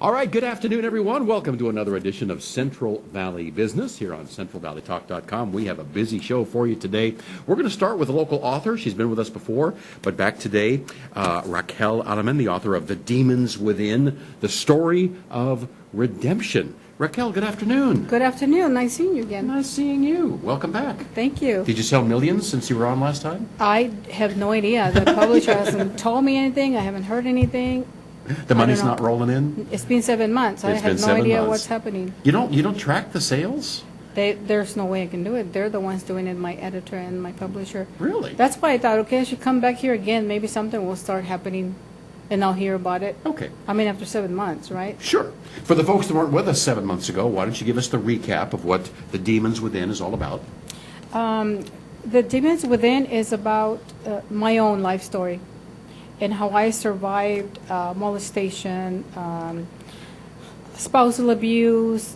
All right, good afternoon, everyone. Welcome to another edition of Central Valley Business here on CentralValleyTalk.com. We have a busy show for you today. We're going to start with a local author. She's been with us before, but back today, Raquel Aleman, the author of The Demons Within, the story of redemption. Raquel, good afternoon. Good afternoon. Nice seeing you again. Nice seeing you. Welcome back. Thank you. Did you sell millions since you were on last time? I have no idea. The publisher hasn't told me anything. I haven't heard anything. The money's not rolling in? It's been 7 months. I have no idea what's happening. You don't track the sales? There's no way I can do it. They're the ones doing it, my editor and my publisher. Really? That's why I thought, okay, I should come back here again. Maybe something will start happening, and I'll hear about it. Okay. I mean, after 7 months, right? Sure. For the folks that weren't with us 7 months ago, why don't you give us the recap of what The Demons Within is all about? The Demons Within is about my own life story and how I survived molestation, spousal abuse,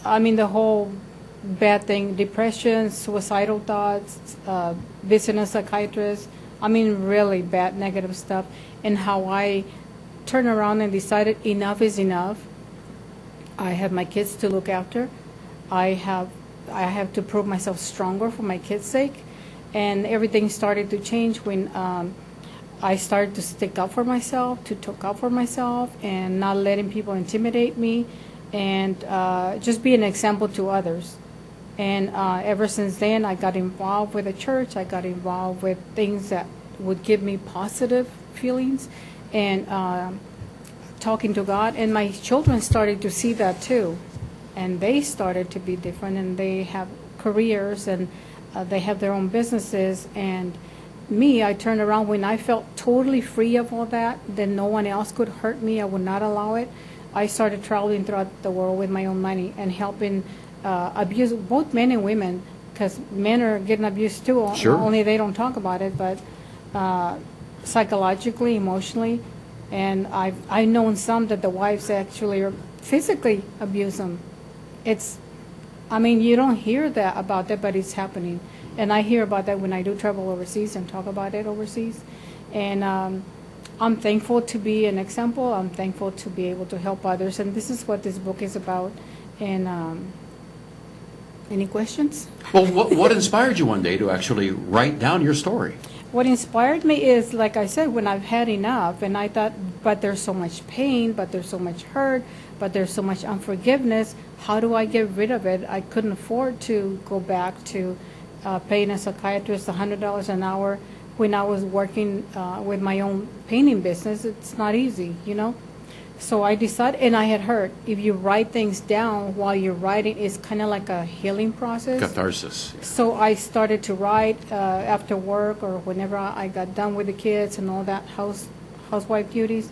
I mean the whole bad thing, depression, suicidal thoughts, visiting a psychiatrist, I mean really bad negative stuff, and how I turned around and decided enough is enough. I have my kids to look after. I have to prove myself stronger for my kids' sake, and everything started to change when I started to stick up for myself, to talk up for myself, and not letting people intimidate me, and just be an example to others. And ever since then, I got involved with the church. I got involved with things that would give me positive feelings, and talking to God. And my children started to see that too, and they started to be different, and they have careers, and they have their own businesses, and me, I turned around when I felt totally free of all that, then no one else could hurt me. I would not allow it. I started traveling throughout the world with my own money and helping abuse, both men and women, because men are getting abused too. Sure. Only they don't talk about it, but psychologically, emotionally, and I've known some that the wives actually physically abuse them. I mean, you don't hear that about that, but it's happening. And I hear about that when I do travel overseas and talk about it overseas. And I'm thankful to be an example. I'm thankful to be able to help others. And this is what this book is about. And any questions? Well, what inspired you one day to actually write down your story? What inspired me is, like I said, when I've had enough, and I thought, but there's so much pain, but there's so much hurt, but there's so much unforgiveness. How do I get rid of it? I couldn't afford to go back to paying a psychiatrist $100 an hour when I was working with my own painting business. It's not easy, you know. So I decided, and I had heard, if you write things down while you're writing, it's kind of like a healing process. Catharsis. So I started to write after work or whenever I got done with the kids and all that housewife duties.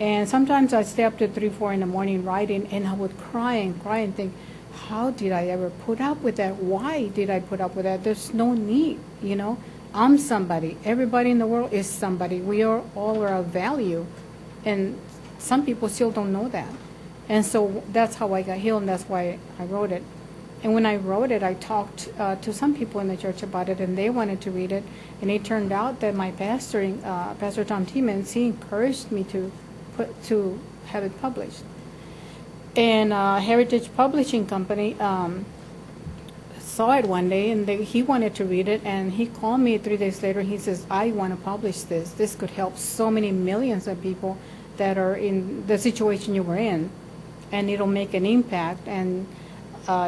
And sometimes I'd stay up to 3, 4 in the morning writing, and I would cry and think, how did I ever put up with that? Why did I put up with that? There's no need, you know. I'm somebody. Everybody in the world is somebody. We are all of value. And some people still don't know that. And so that's how I got healed, and that's why I wrote it. And when I wrote it, I talked to some people in the church about it, and they wanted to read it. And it turned out that my pastor, Pastor Tom Timmons, he encouraged me to have it published. And Heritage Publishing Company saw it one day, and he wanted to read it, and he called me 3 days later. He says, I want to publish this. This could help so many millions of people that are in the situation you were in, and it'll make an impact. And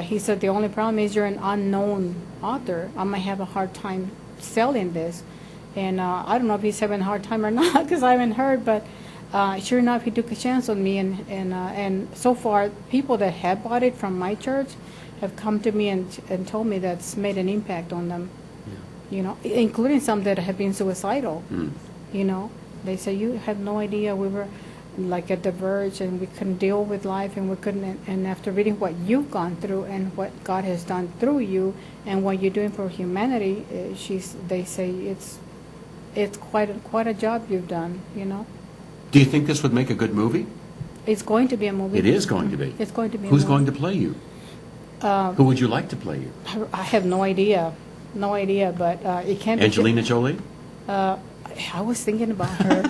he said, the only problem is you're an unknown author. I might have a hard time selling this. And I don't know if he's having a hard time or not, because I haven't heard, but sure enough, he took a chance on me, and so far, people that have bought it from my church have come to me and told me that's made an impact on them, you know, including some that have been suicidal. You know, they say, you have no idea, we were like at the verge, and we couldn't deal with life, and we couldn't, and after reading what you've gone through and what God has done through you and what you're doing for humanity, they say it's quite a job you've done, you know. Do you think this would make a good movie? It's going to be a movie. It is going to be. It's going to be. Who's going to play you? Who would you like to play you? I have no idea, but it can't be. Angelina Jolie? I was thinking about her.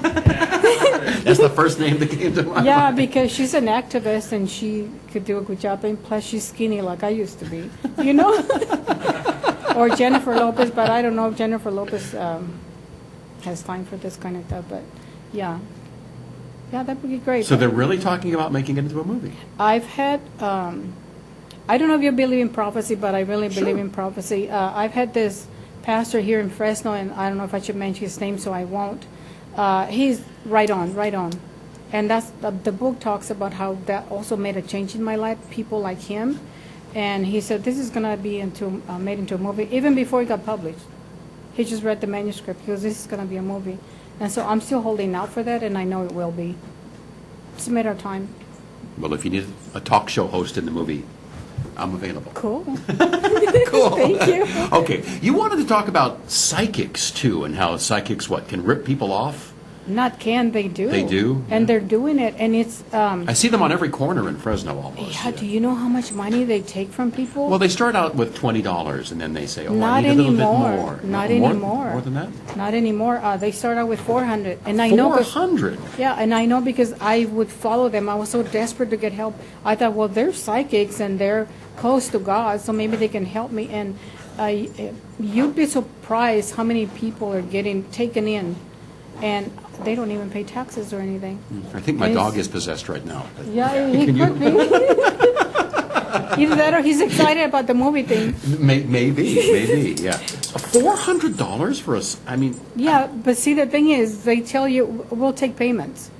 That's the first name that came to mind. Yeah, because she's an activist and she could do a good job. And plus, she's skinny like I used to be, you know? Or Jennifer Lopez, but I don't know if Jennifer Lopez has time for this kind of stuff. But yeah. Yeah, that would be great. So they're really talking about making it into a movie. I've had, I don't know if you believe in prophecy, but I really believe in prophecy. I've had this pastor here in Fresno, and I don't know if I should mention his name, so I won't. He's right on. And that's the book talks about how that also made a change in my life, people like him. And he said, this is going to be made into a movie, even before it got published. He just read the manuscript. He goes, this is going to be a movie. And so I'm still holding out for that, and I know it will be. It's a matter of time. Well, if you need a talk show host in the movie, I'm available. Cool. Cool. Thank you. Okay. You wanted to talk about psychics, too, and how psychics, can rip people off? Not can, they do. They do? And they're doing it, and it's... I see them on every corner in Fresno almost. yeah, do you know how much money they take from people? Well, they start out with $20, and then they say, Not I need a little bit anymore. more. Not More- anymore. More than that? Not anymore. They start out with 400. And I know... 400? Yeah, and I know because I would follow them. I was so desperate to get help. I thought, well, they're psychics, and they're close to God, so maybe they can help me. And you'd be surprised how many people are getting taken in, and they don't even pay taxes or anything. I think my dog is possessed right now. Yeah, he could be. Either that or he's excited about the movie thing. Maybe, yeah. $400 for us? I mean... Yeah, but see, the thing is, they tell you, we'll take payments.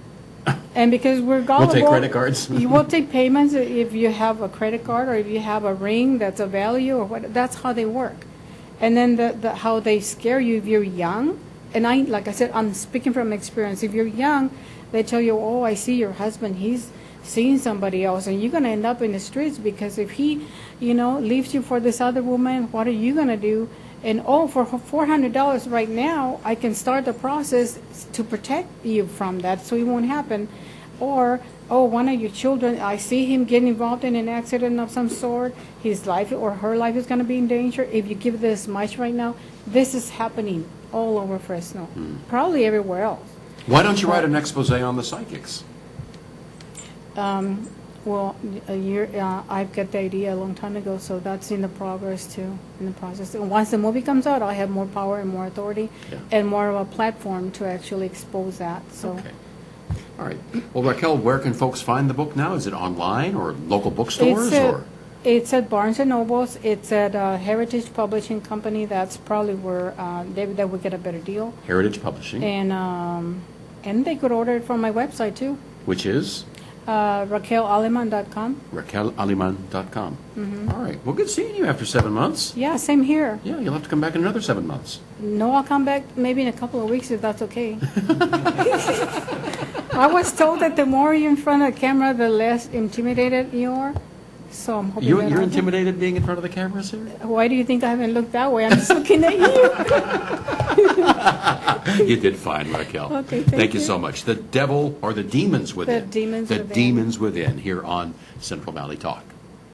And because we're gullible... We'll take credit cards? You will take payments if you have a credit card or if you have a ring that's a value or what. That's how they work. And then how they scare you if you're young. And like I said, I'm speaking from experience. If you're young, they tell you, oh, I see your husband, he's seeing somebody else, and you're going to end up in the streets because if he, leaves you for this other woman, what are you going to do? And, for $400 right now, I can start the process to protect you from that so it won't happen. Or, one of your children, I see him getting involved in an accident of some sort, his life or her life is going to be in danger. If you give this much right now, this is happening all over Fresno, probably everywhere else. Why don't you write an expose on the psychics? Well, I've got the idea a long time ago, so that's in the process. And once the movie comes out, I'll have more power and more authority and more of a platform to actually expose that. So. Okay. All right. Well, Raquel, where can folks find the book now? Is it online or local bookstores? It's at Barnes & Nobles. It's at Heritage Publishing Company. That's probably where they would get a better deal. Heritage Publishing. And they could order it from my website, too. Which is? RaquelAleman.com. RaquelAleman.com. All right. Well, good seeing you after 7 months. Yeah, same here. Yeah, you'll have to come back in another 7 months. No, I'll come back maybe in a couple of weeks if that's okay. I was told that the more you're in front of the camera, the less intimidated you are. So I'm hoping You're intimidated being in front of the camera, sir? Why do you think I haven't looked that way? I'm just looking at you. You did fine, Raquel. Okay, thank you so much. The devil or the demons within. The demons The within. demons within here on Central Valley Talk.